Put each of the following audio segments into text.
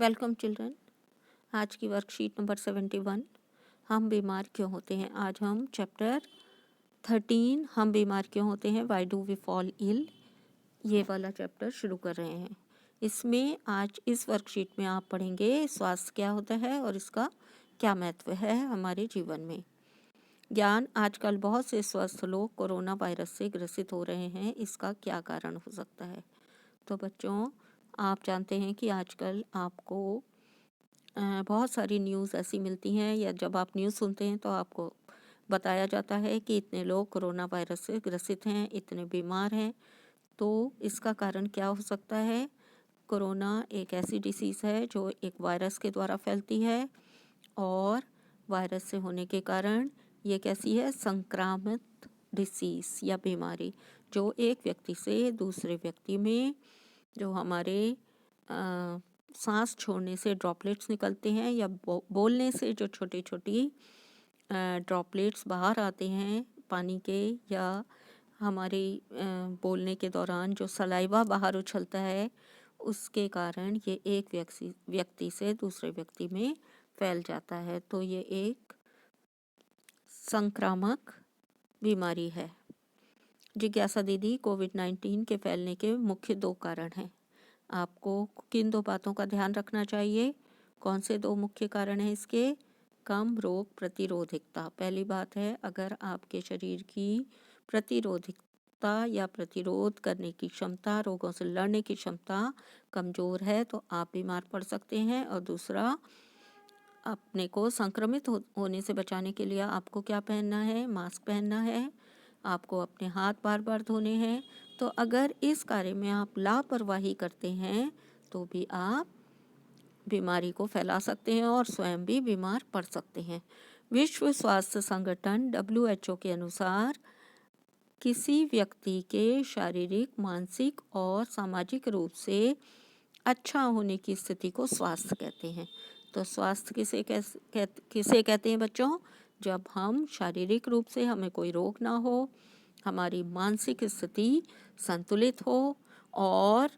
Welcome children. आज की worksheet number 71, हम बीमार क्यों होते हैं। आज हम चैप्टर 13 हम बीमार क्यों होते हैं, why do we fall ill, ये वाला चैप्टर शुरू कर रहे हैं। इसमें आज इस वर्कशीट में आप पढ़ेंगे स्वास्थ्य क्या होता है और इसका क्या महत्व है हमारे जीवन में। ज्ञान, आजकल बहुत से स्वस्थ लोग कोरोना वायरस से ग्रसित हो रहे हैं, इसका क्या कारण हो सकता है। तो बच्चों, आप जानते हैं कि आजकल आपको बहुत सारी न्यूज़ ऐसी मिलती हैं, या जब आप न्यूज़ सुनते हैं तो आपको बताया जाता है कि इतने लोग कोरोना वायरस से ग्रसित हैं, इतने बीमार हैं। तो इसका कारण क्या हो सकता है। कोरोना एक ऐसी डिसीज़ है जो एक वायरस के द्वारा फैलती है, और वायरस से होने के कारण ये कैसी है, संक्रामक डिसीज़ या बीमारी, जो एक व्यक्ति से दूसरे व्यक्ति में, जो हमारे सांस छोड़ने से ड्रॉपलेट्स निकलते हैं, या बोलने से जो छोटी छोटी ड्रॉपलेट्स बाहर आते हैं पानी के, या हमारी बोलने के दौरान जो सलाइवा बाहर उछलता है, उसके कारण ये एक व्यक्ति से दूसरे व्यक्ति में फैल जाता है। तो ये एक संक्रामक बीमारी है। जिज्ञासा दीदी, कोविड-19 के फैलने के मुख्य 2 कारण हैं। आपको किन 2 बातों का ध्यान रखना चाहिए। कौन से 2 मुख्य कारण हैं इसके। कम रोग प्रतिरोधकता। पहली बात है, अगर आपके शरीर की प्रतिरोधकता या प्रतिरोध करने की क्षमता, रोगों से लड़ने की क्षमता कमज़ोर है तो आप बीमार पड़ सकते हैं। और दूसरा, अपने को संक्रमित होने से बचाने के लिए आपको क्या पहनना है, मास्क पहनना है, आपको अपने हाथ बार बार धोने हैं। तो अगर इस कार्य में आप लापरवाही करते हैं तो भी आप बीमारी को फैला सकते हैं और स्वयं भी बीमार पड़ सकते हैं। विश्व स्वास्थ्य संगठन WHO के अनुसार किसी व्यक्ति के शारीरिक, मानसिक और सामाजिक रूप से अच्छा होने की स्थिति को स्वास्थ्य कहते हैं। तो स्वास्थ्य किसे कहते हैं बच्चों। जब हम शारीरिक रूप से हमें कोई रोग ना हो, हमारी मानसिक स्थिति संतुलित हो, और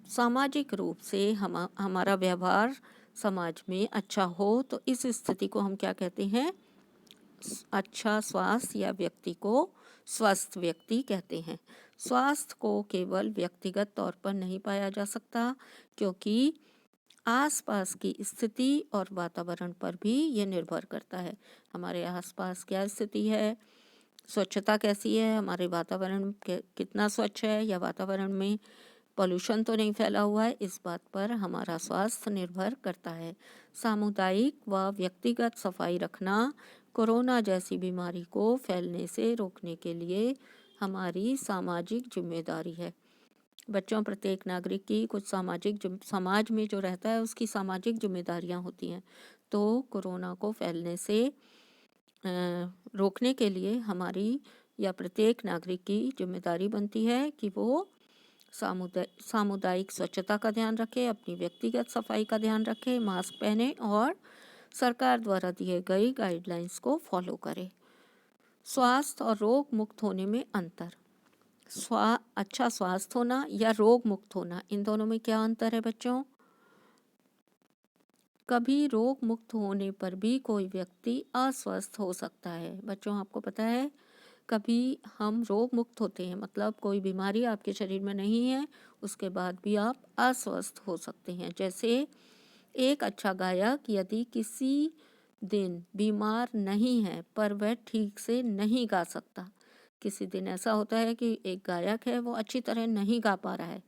सामाजिक रूप से हमारा व्यवहार समाज में अच्छा हो, तो इस स्थिति को हम क्या कहते हैं, अच्छा स्वास्थ्य, या व्यक्ति को स्वस्थ व्यक्ति कहते हैं। स्वास्थ्य को केवल व्यक्तिगत तौर पर नहीं पाया जा सकता, क्योंकि आसपास की स्थिति और वातावरण पर भी ये निर्भर करता है। हमारे आसपास क्या स्थिति है, स्वच्छता कैसी है, हमारे वातावरण कितना स्वच्छ है, या वातावरण में पोल्यूशन तो नहीं फैला हुआ है, इस बात पर हमारा स्वास्थ्य निर्भर करता है। सामुदायिक व व्यक्तिगत सफाई रखना कोरोना जैसी बीमारी को फैलने से रोकने के लिए हमारी सामाजिक जिम्मेदारी है। बच्चों, प्रत्येक नागरिक की कुछ समाज में जो रहता है उसकी सामाजिक जिम्मेदारियां होती हैं। तो कोरोना को फैलने से रोकने के लिए हमारी या प्रत्येक नागरिक की जिम्मेदारी बनती है कि वो सामुदायिक स्वच्छता का ध्यान रखे, अपनी व्यक्तिगत सफाई का ध्यान रखे, मास्क पहने और सरकार द्वारा दिए गई गाइडलाइंस को फॉलो करे। स्वास्थ्य और रोग मुक्त होने में अंतर। अच्छा स्वास्थ्य होना या रोग मुक्त होना, इन दोनों में क्या अंतर है बच्चों। कभी रोग मुक्त होने पर भी कोई व्यक्ति अस्वस्थ हो सकता है। बच्चों, आपको पता है, कभी हम रोग मुक्त होते हैं, मतलब कोई बीमारी आपके शरीर में नहीं है, उसके बाद भी आप अस्वस्थ हो सकते हैं। जैसे एक अच्छा गायक यदि किसी दिन बीमार नहीं है पर वह ठीक से नहीं गा सकता, किसी दिन ऐसा होता है कि एक गायक है, वो अच्छी तरह नहीं गा पा रहा है,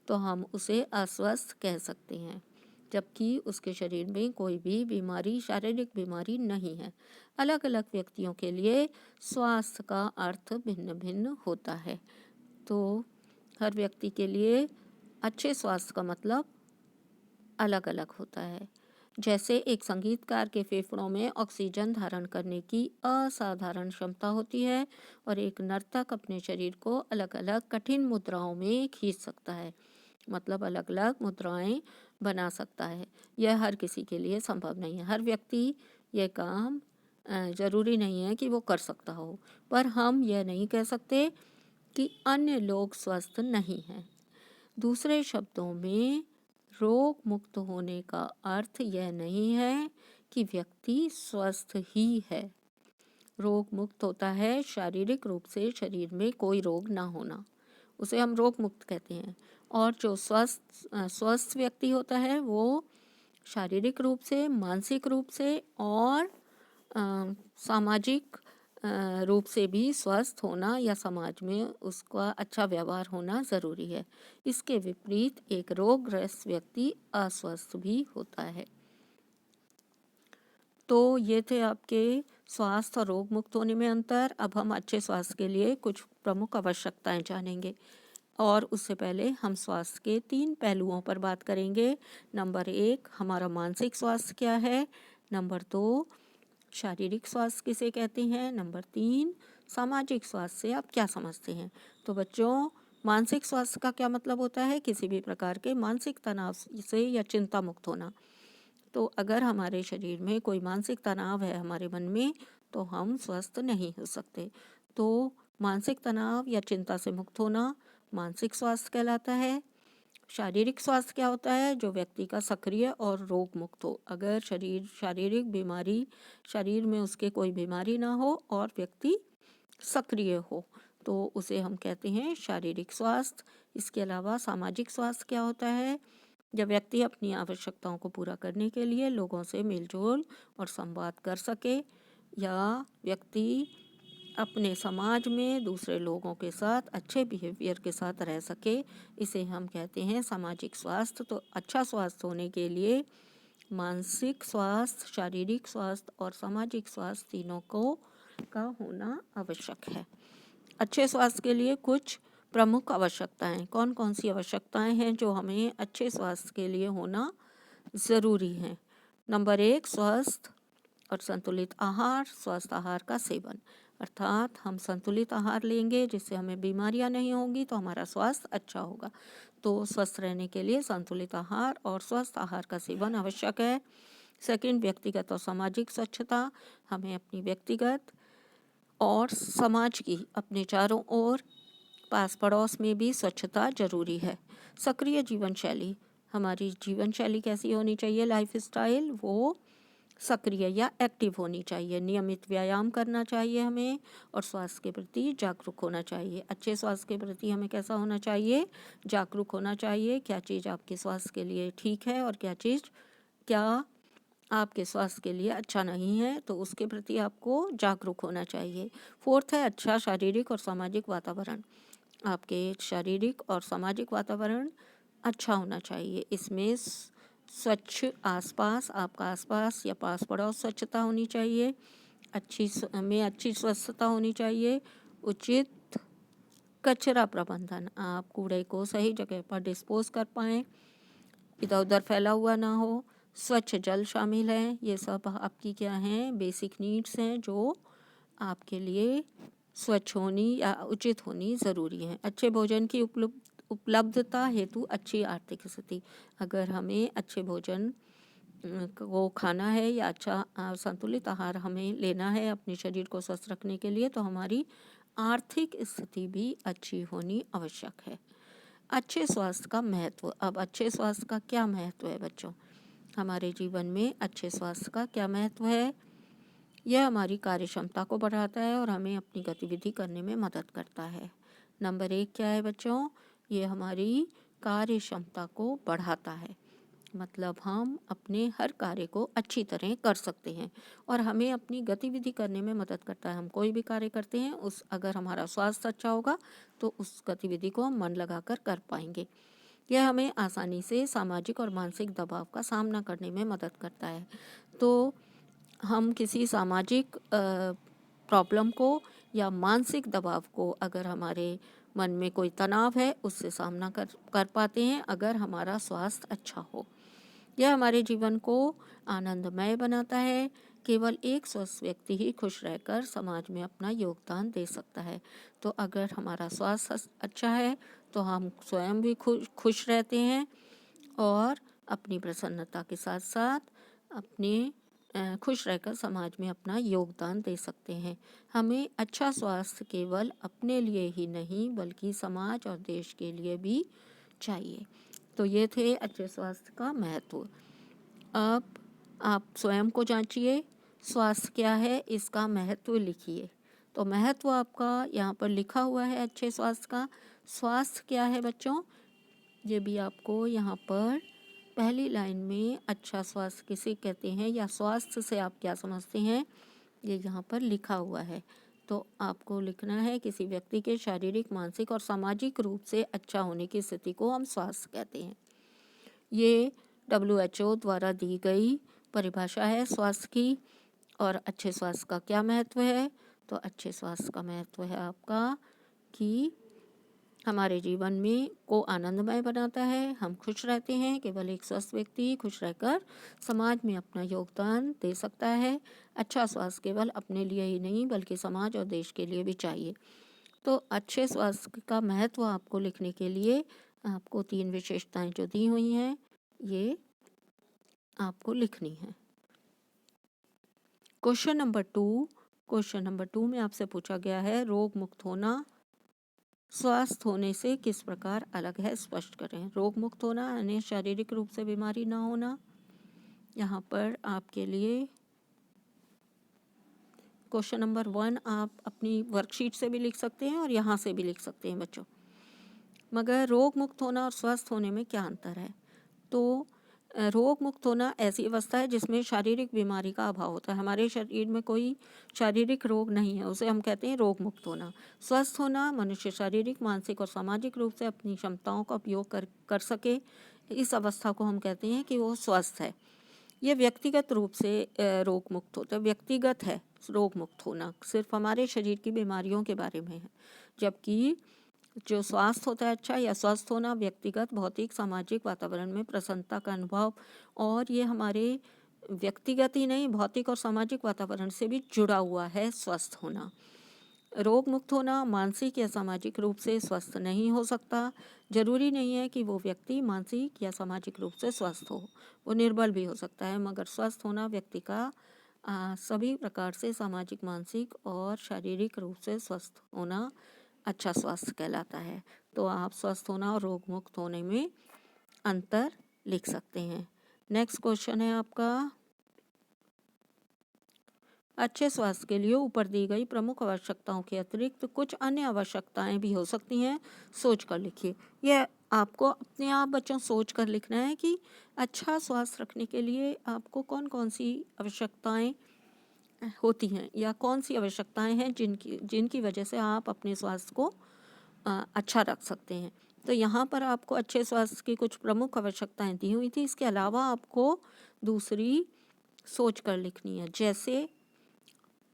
तो हम उसे अस्वस्थ कह सकते हैं, जबकि उसके शरीर में कोई भी बीमारी, शारीरिक बीमारी नहीं है। अलग अलग व्यक्तियों के लिए स्वास्थ्य का अर्थ भिन्न भिन्न होता है। तो हर व्यक्ति के लिए अच्छे स्वास्थ्य का मतलब अलग अलग होता है। जैसे एक संगीतकार के फेफड़ों में ऑक्सीजन धारण करने की असाधारण क्षमता होती है, और एक नर्तक अपने शरीर को अलग अलग कठिन मुद्राओं में खींच सकता है, मतलब अलग अलग मुद्राएं बना सकता है। यह हर किसी के लिए संभव नहीं है। हर व्यक्ति यह काम ज़रूरी नहीं है कि वो कर सकता हो, पर हम यह नहीं कह सकते कि अन्य लोग स्वस्थ नहीं हैं। दूसरे शब्दों में, रोग मुक्त होने का अर्थ यह नहीं है कि व्यक्ति स्वस्थ ही है। रोग मुक्त होता है शारीरिक रूप से शरीर में कोई रोग ना होना, उसे हम रोग मुक्त कहते हैं। और जो स्वस्थ व्यक्ति होता है वो शारीरिक रूप से, मानसिक रूप से और सामाजिक रूप से भी स्वस्थ होना या समाज में उसका अच्छा व्यवहार होना ज़रूरी है। इसके विपरीत एक रोगग्रस्त व्यक्ति अस्वस्थ भी होता है। तो ये थे आपके स्वास्थ्य और रोग मुक्त होने में अंतर। अब हम अच्छे स्वास्थ्य के लिए कुछ प्रमुख आवश्यकताएं जानेंगे, और उससे पहले हम स्वास्थ्य के 3 पहलुओं पर बात करेंगे। नंबर 1 हमारा मानसिक स्वास्थ्य क्या है, नंबर 2 शारीरिक स्वास्थ्य किसे कहते हैं, नंबर 3 सामाजिक स्वास्थ्य से आप क्या समझते हैं। तो बच्चों, मानसिक स्वास्थ्य का क्या मतलब होता है, किसी भी प्रकार के मानसिक तनाव से या चिंता मुक्त होना। तो अगर हमारे शरीर में कोई मानसिक तनाव है हमारे मन में, तो हम स्वस्थ नहीं हो सकते। तो मानसिक तनाव या चिंता से मुक्त होना मानसिक स्वास्थ्य कहलाता है। शारीरिक स्वास्थ्य क्या होता है, जो व्यक्ति का सक्रिय और रोग मुक्त हो। अगर शारीरिक बीमारी, शरीर में उसके कोई बीमारी ना हो और व्यक्ति सक्रिय हो, तो उसे हम कहते हैं शारीरिक स्वास्थ्य। इसके अलावा सामाजिक स्वास्थ्य क्या होता है, जब व्यक्ति अपनी आवश्यकताओं को पूरा करने के लिए लोगों से मेलजोल और संवाद कर सके, या व्यक्ति अपने समाज में दूसरे लोगों के साथ अच्छे बिहेवियर के साथ रह सके, इसे हम कहते हैं सामाजिक स्वास्थ्य। तो अच्छा स्वास्थ्य होने के लिए मानसिक स्वास्थ्य, शारीरिक स्वास्थ्य और सामाजिक स्वास्थ्य तीनों का होना आवश्यक है। अच्छे स्वास्थ्य के लिए कुछ प्रमुख आवश्यकताएं, कौन कौन सी आवश्यकताएं हैं जो हमें अच्छे स्वास्थ्य के लिए होना ज़रूरी है। नंबर 1 स्वस्थ और संतुलित आहार, स्वस्थ आहार का सेवन, अर्थात हम संतुलित आहार लेंगे जिससे हमें बीमारियां नहीं होंगी, तो हमारा स्वास्थ्य अच्छा होगा। तो स्वस्थ रहने के लिए संतुलित आहार और स्वस्थ आहार का सेवन आवश्यक है। सेकंड, व्यक्तिगत और सामाजिक स्वच्छता, हमें अपनी व्यक्तिगत और समाज की, अपने चारों ओर पास पड़ोस में भी स्वच्छता जरूरी है। सक्रिय जीवन शैली, हमारी जीवन शैली कैसी होनी चाहिए, लाइफ स्टाइल वो सक्रिय या एक्टिव होनी चाहिए। नियमित व्यायाम करना चाहिए हमें, और स्वास्थ्य के प्रति जागरूक होना चाहिए। अच्छे स्वास्थ्य के प्रति हमें कैसा होना चाहिए, जागरूक होना चाहिए। क्या चीज़ आपके स्वास्थ्य के लिए ठीक है और क्या आपके स्वास्थ्य के लिए अच्छा नहीं है, तो उसके प्रति आपको जागरूक होना चाहिए। फोर्थ है अच्छा शारीरिक और सामाजिक वातावरण, आपके शारीरिक और सामाजिक वातावरण अच्छा होना चाहिए। इसमें स्वच्छ आसपास, आपका आसपास या पास पड़ोस स्वच्छता होनी चाहिए, अच्छी स्वच्छता होनी चाहिए। उचित कचरा प्रबंधन, आप कूड़े को सही जगह पर डिस्पोज कर पाएँ, इधर उधर फैला हुआ ना हो। स्वच्छ जल शामिल है। ये सब आपकी क्या हैं, बेसिक नीड्स हैं जो आपके लिए स्वच्छ होनी या उचित होनी ज़रूरी है। अच्छे भोजन की उपलब्धता हेतु अच्छी आर्थिक स्थिति, अगर हमें अच्छे भोजन को खाना है या अच्छा संतुलित आहार हमें लेना है अपने शरीर को स्वस्थ रखने के लिए, तो हमारी आर्थिक स्थिति भी अच्छी होनी आवश्यक है। अच्छे स्वास्थ्य का महत्व, अब अच्छे स्वास्थ्य का क्या महत्व है बच्चों, हमारे जीवन में अच्छे स्वास्थ्य का क्या महत्व है। यह हमारी कार्य क्षमता को बढ़ाता है और हमें अपनी गतिविधि करने में मदद करता है। नंबर 1 क्या है बच्चों, ये हमारी कार्य क्षमता को बढ़ाता है, मतलब हम अपने हर कार्य को अच्छी तरह कर सकते हैं, और हमें अपनी गतिविधि करने में मदद करता है। हम कोई भी कार्य करते हैं, अगर हमारा स्वास्थ्य अच्छा होगा तो उस गतिविधि को हम मन लगाकर कर पाएंगे। यह हमें आसानी से सामाजिक और मानसिक दबाव का सामना करने में मदद करता है। तो हम किसी सामाजिक प्रॉब्लम को या मानसिक दबाव को, अगर हमारे मन में कोई तनाव है, उससे सामना कर पाते हैं अगर हमारा स्वास्थ्य अच्छा हो। यह हमारे जीवन को आनंदमय बनाता है। केवल एक स्वस्थ व्यक्ति ही खुश रहकर समाज में अपना योगदान दे सकता है। तो अगर हमारा स्वास्थ्य अच्छा है तो हम स्वयं भी खुश रहते हैं, और अपनी प्रसन्नता के साथ साथ अपने खुश रहकर समाज में अपना योगदान दे सकते हैं। हमें अच्छा स्वास्थ्य केवल अपने लिए ही नहीं बल्कि समाज और देश के लिए भी चाहिए। तो ये थे अच्छे स्वास्थ्य का महत्व। अब आप स्वयं को जांचिए, स्वास्थ्य क्या है इसका महत्व लिखिए। तो महत्व आपका यहाँ पर लिखा हुआ है अच्छे स्वास्थ्य का। स्वास्थ्य क्या है बच्चों, ये भी आपको यहाँ पर पहली लाइन में अच्छा स्वास्थ्य किसे कहते हैं या स्वास्थ्य से आप क्या समझते हैं, ये यहाँ पर लिखा हुआ है। तो आपको लिखना है किसी व्यक्ति के शारीरिक, मानसिक और सामाजिक रूप से अच्छा होने की स्थिति को हम स्वास्थ्य कहते हैं। ये WHO द्वारा दी गई परिभाषा है स्वास्थ्य की। और अच्छे स्वास्थ्य का क्या महत्व है, तो अच्छे स्वास्थ्य का महत्व है आपका कि हमारे जीवन में को आनंदमय बनाता है, हम खुश रहते हैं। केवल एक स्वस्थ व्यक्ति खुश रहकर समाज में अपना योगदान दे सकता है। अच्छा स्वास्थ्य केवल अपने लिए ही नहीं बल्कि समाज और देश के लिए भी चाहिए। तो अच्छे स्वास्थ्य का महत्व आपको लिखने के लिए आपको 3 विशेषताएं जो दी हुई हैं ये आपको लिखनी है। क्वेश्चन नंबर 2 में आपसे पूछा गया है रोग मुक्त होना स्वस्थ होने से किस प्रकार अलग है, स्पष्ट करें। रोग मुक्त होना यानी शारीरिक रूप से बीमारी ना होना। यहाँ पर आपके लिए क्वेश्चन नंबर 1 आप अपनी वर्कशीट से भी लिख सकते हैं और यहाँ से भी लिख सकते हैं बच्चों। मगर रोग मुक्त होना और स्वस्थ होने में क्या अंतर है, तो रोग मुक्त होना ऐसी अवस्था है जिसमें शारीरिक बीमारी का अभाव होता है। हमारे शरीर में कोई शारीरिक रोग नहीं है, उसे हम कहते हैं रोग मुक्त होना। स्वस्थ होना मनुष्य शारीरिक, मानसिक और सामाजिक रूप से अपनी क्षमताओं का उपयोग कर सके, इस अवस्था को हम कहते हैं कि वो स्वस्थ है। ये व्यक्तिगत रूप से रोग मुक्त होता है, व्यक्तिगत है रोग मुक्त होना, सिर्फ हमारे शरीर की बीमारियों के बारे में है। जबकि जो स्वास्थ्य होता है अच्छा या स्वस्थ होना व्यक्तिगत, भौतिक, सामाजिक वातावरण में प्रसन्नता का अनुभव, और ये हमारे व्यक्तिगत ही नहीं भौतिक और सामाजिक वातावरण से भी जुड़ा हुआ है स्वस्थ होना। रोग मुक्त होना मानसिक या सामाजिक रूप से स्वस्थ नहीं हो सकता। जरूरी नहीं है कि वो व्यक्ति मानसिक या सामाजिक रूप से स्वस्थ हो, वो निर्बल भी हो सकता है। मगर स्वस्थ होना व्यक्ति का सभी प्रकार से सामाजिक, मानसिक और शारीरिक रूप से स्वस्थ होना अच्छा स्वास्थ्य कहलाता है। तो आप स्वस्थ होना और रोग मुक्त होने में अंतर लिख सकते हैं। नेक्स्ट क्वेश्चन है आपका, अच्छे स्वास्थ्य के लिए ऊपर दी गई प्रमुख आवश्यकताओं के अतिरिक्त कुछ अन्य आवश्यकताएं भी हो सकती हैं, सोच कर लिखिए। यह आपको अपने आप बच्चों सोच कर लिखना है कि अच्छा स्वास्थ्य रखने के लिए आपको कौन कौन सी आवश्यकताएं होती हैं या कौन सी आवश्यकताएं हैं जिनकी वजह से आप अपने स्वास्थ्य को अच्छा रख सकते हैं। तो यहाँ पर आपको अच्छे स्वास्थ्य की कुछ प्रमुख आवश्यकताएं दी हुई थी। इसके अलावा आपको दूसरी सोच कर लिखनी है। जैसे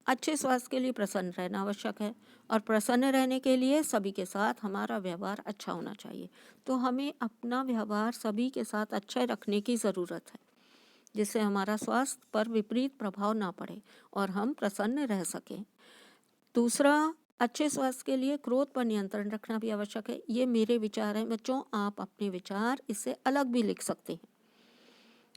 अच्छे स्वास्थ्य के लिए प्रसन्न रहना आवश्यक है, और प्रसन्न रहने के लिए सभी के साथ हमारा व्यवहार अच्छा होना चाहिए। तो हमें अपना व्यवहार सभी के साथ अच्छा रखने की ज़रूरत है, जिससे हमारा स्वास्थ्य पर विपरीत प्रभाव ना पड़े और हम प्रसन्न रह सकें। दूसरा, अच्छे स्वास्थ्य के लिए क्रोध पर नियंत्रण रखना भी आवश्यक है। ये मेरे विचार हैं बच्चों, आप अपने विचार इससे अलग भी लिख सकते हैं।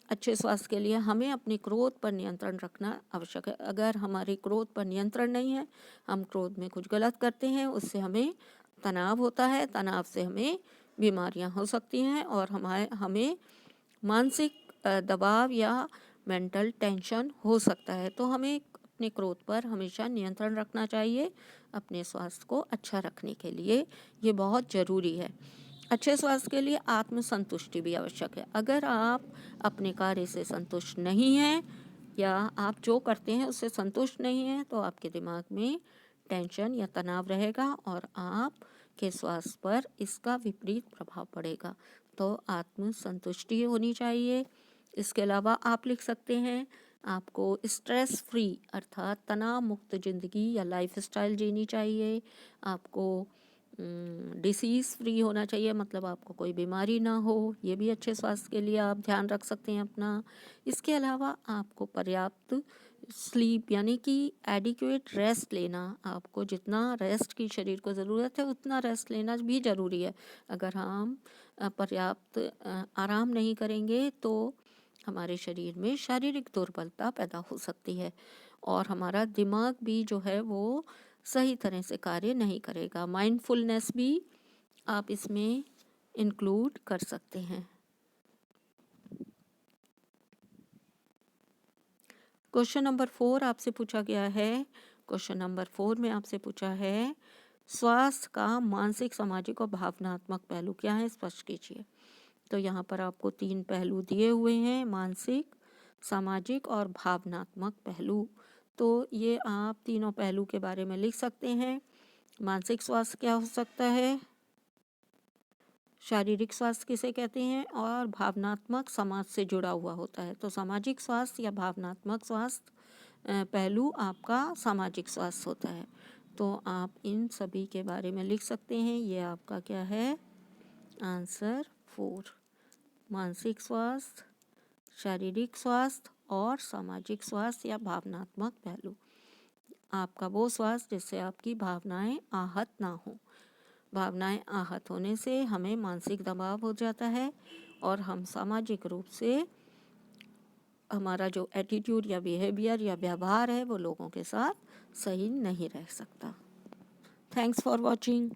अच्छे स्वास्थ्य के लिए हमें अपने क्रोध पर नियंत्रण रखना आवश्यक है। अगर हमारे क्रोध पर नियंत्रण नहीं है, हम क्रोध में कुछ गलत करते हैं, उससे हमें तनाव होता है, तनाव से हमें बीमारियां हो सकती हैं और हमें मानसिक दबाव या मेंटल टेंशन हो सकता है। तो हमें अपने क्रोध पर हमेशा नियंत्रण रखना चाहिए अपने स्वास्थ्य को अच्छा रखने के लिए, ये बहुत ज़रूरी है। अच्छे स्वास्थ्य के लिए आत्मसंतुष्टि भी आवश्यक है। अगर आप अपने कार्य से संतुष्ट नहीं हैं या आप जो करते हैं उससे संतुष्ट नहीं हैं, तो आपके दिमाग में टेंशन या तनाव रहेगा और आपके स्वास्थ्य पर इसका विपरीत प्रभाव पड़ेगा। तो आत्मसंतुष्टि होनी चाहिए। इसके अलावा आप लिख सकते हैं आपको स्ट्रेस फ्री अर्थात तनाव मुक्त ज़िंदगी या लाइफस्टाइल जीनी चाहिए। आपको डिसीज़ फ्री होना चाहिए, मतलब आपको कोई बीमारी ना हो, ये भी अच्छे स्वास्थ्य के लिए आप ध्यान रख सकते हैं अपना। इसके अलावा आपको पर्याप्त स्लीप यानी कि एडिक्वेट रेस्ट लेना, आपको जितना रेस्ट की शरीर को ज़रूरत है उतना रेस्ट लेना भी ज़रूरी है। अगर हम पर्याप्त आराम नहीं करेंगे तो हमारे शरीर में शारीरिक दुर्बलता पैदा हो सकती है और हमारा दिमाग भी जो है वो सही तरह से कार्य नहीं करेगा। माइंडफुलनेस भी आप इसमें इंक्लूड कर सकते हैं। क्वेश्चन नंबर 4 आपसे पूछा गया है। क्वेश्चन नंबर 4 में आपसे पूछा है स्वास्थ्य का मानसिक, सामाजिक और भावनात्मक पहलू क्या है, स्पष्ट कीजिए। तो यहाँ पर आपको 3 पहलू दिए हुए हैं, मानसिक, सामाजिक और भावनात्मक पहलू। तो ये आप तीनों पहलू के बारे में लिख सकते हैं। मानसिक स्वास्थ्य क्या हो सकता है, शारीरिक स्वास्थ्य किसे कहते हैं, और भावनात्मक समाज से जुड़ा हुआ होता है। तो सामाजिक स्वास्थ्य या भावनात्मक स्वास्थ्य पहलू आपका सामाजिक स्वास्थ्य होता है। तो आप इन सभी के बारे में लिख सकते हैं। ये आपका क्या है, आंसर 4। मानसिक स्वास्थ्य, शारीरिक स्वास्थ्य और सामाजिक स्वास्थ्य या भावनात्मक पहलू। आपका वो स्वास्थ्य जिससे आपकी भावनाएं आहत ना हो। भावनाएं आहत होने से हमें मानसिक दबाव हो जाता है और हम सामाजिक रूप से हमारा जो एटीट्यूड या बिहेवियर या व्यवहार है वो लोगों के साथ सही नहीं रह सकता। Thanks for watching.